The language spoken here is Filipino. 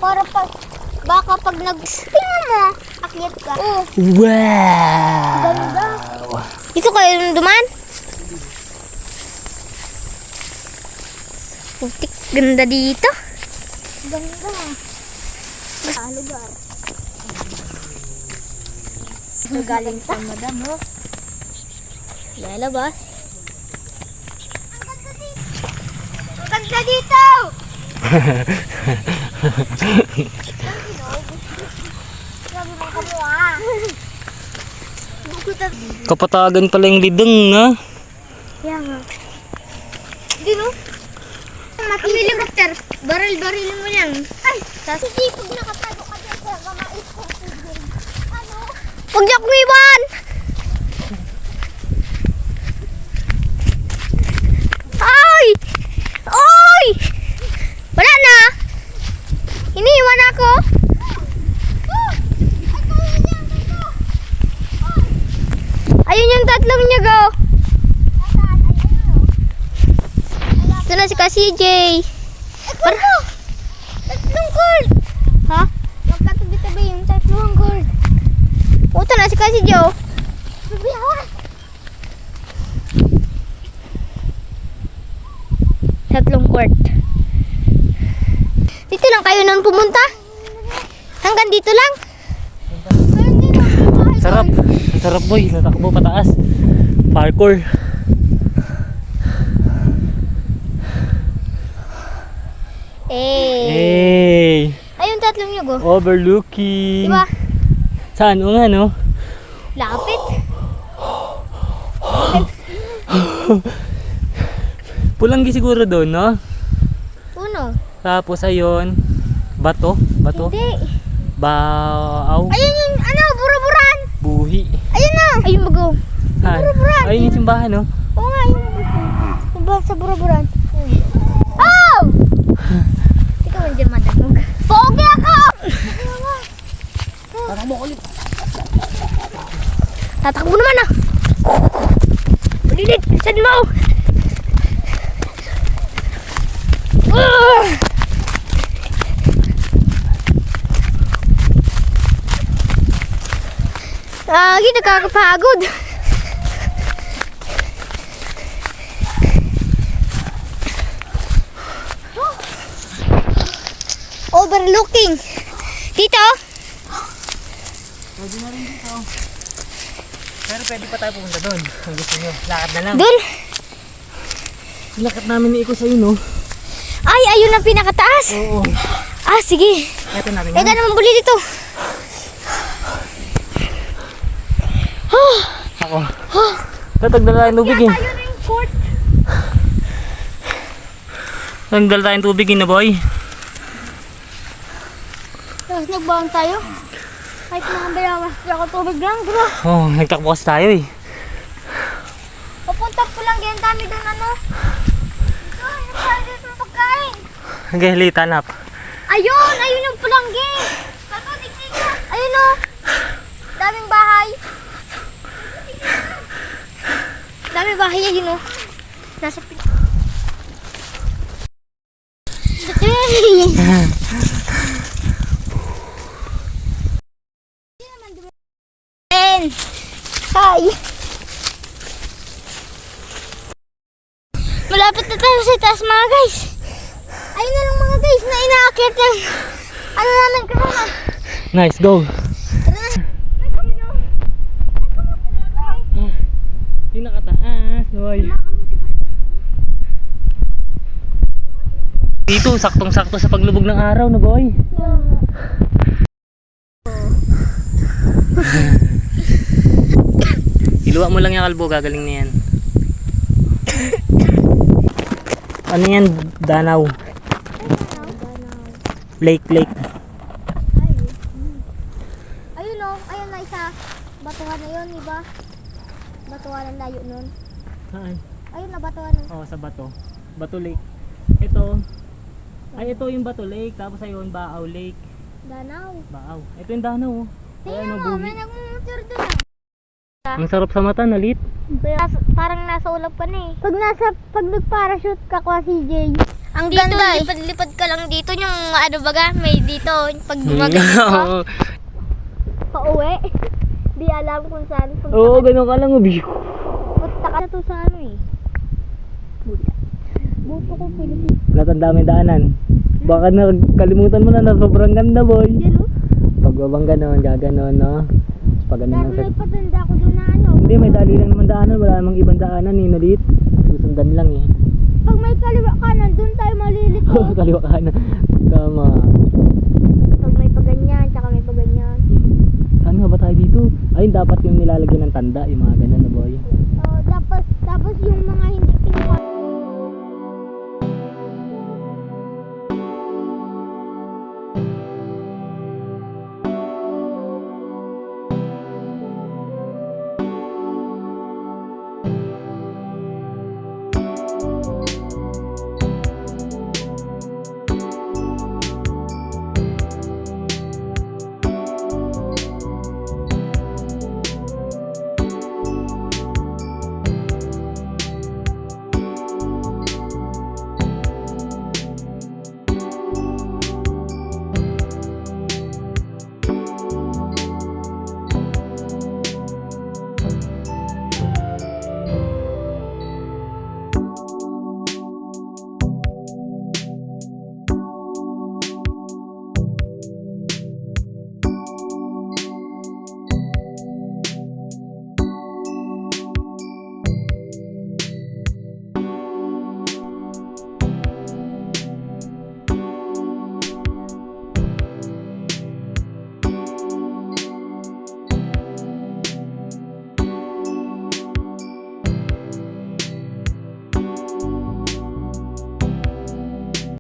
Para baka pag tingnan mo, akyat ka. Oh. Wow! Ganda. Ito kayo duman? Putik, ganda dito. Ganda. Sa lugar. Galing sa madam, no? Lalabas. Ang ganda dito! Grabe mga kamuha. Kapatagan pala yung lidang, ha? Kaya nga. Hindi, no? Ang helicopter. Baril-baril mo yan. Ay! Hindi, pag nakatago ka dyan, kaya gamait ko. Ano? Huwag niya kong iwan! Ay! Oy! Wala na! Iniiwan ako! Ayun yung tatlong niya, go! Ito na si CJ. Tatlong cord! Ha? Magkatabi-tabi yung tatlong cord. Ito na si CJ. Tatlong cord. Dito lang kayo nang pumunta? Hanggang dito lang? Sarap. Sarap, boy. Natakbo pataas. Parkour. Hey! Ayun tatlong nyo, go. Overlooking. Diba? Saan? O nga, no? Lapit. Pulanggi siguro doon, no? Uno. Tapos ayun, bato, Hindi. baaw, Ayun yung, bura-buran. buhi. Ayun na. Ayun, mag-go. Bura-buran. Ayun yung simbahan, no? Oo nga, ayun. Sa bura-buran. Oh! Ikaw ang dyan madamog. Pogi ako! Tatakbo ulit. Tatakbo naman ah. Ulilit, saan mo? Lagi nakakapagod. Overlooking. Dito? Pwede na rin dito. Pero pwede pa tayo pumunta doon. Kung gusto nyo, lakad na lang. Doon? Lakad namin ni Iko sa'yo, no? Ay, ayun ang pinakataas. Oo. Ah, sige. Ito namin Kaya yan. naman buli dito. Ako. Tatagdala tayong tubig eh. Ayun na yung fort. Tatagdala tayong tubig eh, na boy. Tapos nagbaon tayo. Kahit mga balawas ako tubig lang. Bro. Oh, nagtakbo kasi tayo eh. Papunta po lang yan. Dami doon ano. Ito, yung tayo dito ng pagkain. Nagahilita nap. Ayun! Ayun yung pulanggi! Ayun o! Daming bahay. Daming bahay yun o. Nasa Ben! Hi! Malapit na tayo sa taas mga guys. Ayun na lang mga guys na inaakit ng ano namin kasama. Nice, go. Pinakataas, boy. Dito, saktong-sakto sa paglubog ng araw, no boy. Iluwa mo lang yung kalbo, gagaling na yan. Ano yan? Danaw. Lake. Ayun o, ayun na isa. Batuhan na yun, di ba? Batuhan ang layo nun. Saan? Ayun na, batuhan nun. Oh, sa Bato. Bato Lake. Ito. Ay, ito yung Bato Lake. Tapos ayun, Baaw Lake. Danaw. Baaw. Ito yung Danaw. Oh. Tingnan mo, may nagmumotor doon. Ang sarap sa mata, nalit. Parang nasa ulap ka na eh. Pag nagparachute ka kwa CJ, Ang ganda eh. Lipad-lipad ka lang dito yung ano baga, may dito pag gumaganyan ka. Pauwi. Di alam kung saan. Oo, ganun ka lang. Punta ka na to sa ano eh. Buto ko Pilipinas. Natanda may daanan. Baka nakalimutan mo na sobrang ganda boy. Yan o. Pagbabang ganon, gaganon no. Pag ganun Pero lang sa... may patanda ko doon na ano. Hindi, may dali lang naman daanan. Wala namang ibang daanan eh, nalit. Susundan lang eh. Pag may kaliwa kanan, doon tayo malilito. Kaliwa ka na. Tama. Pag may paganyan, tsaka may paganyan. Saan nga ba tayo dito? Ayun, dapat yung nilalagyan ng tanda, yung mga ganun na boy.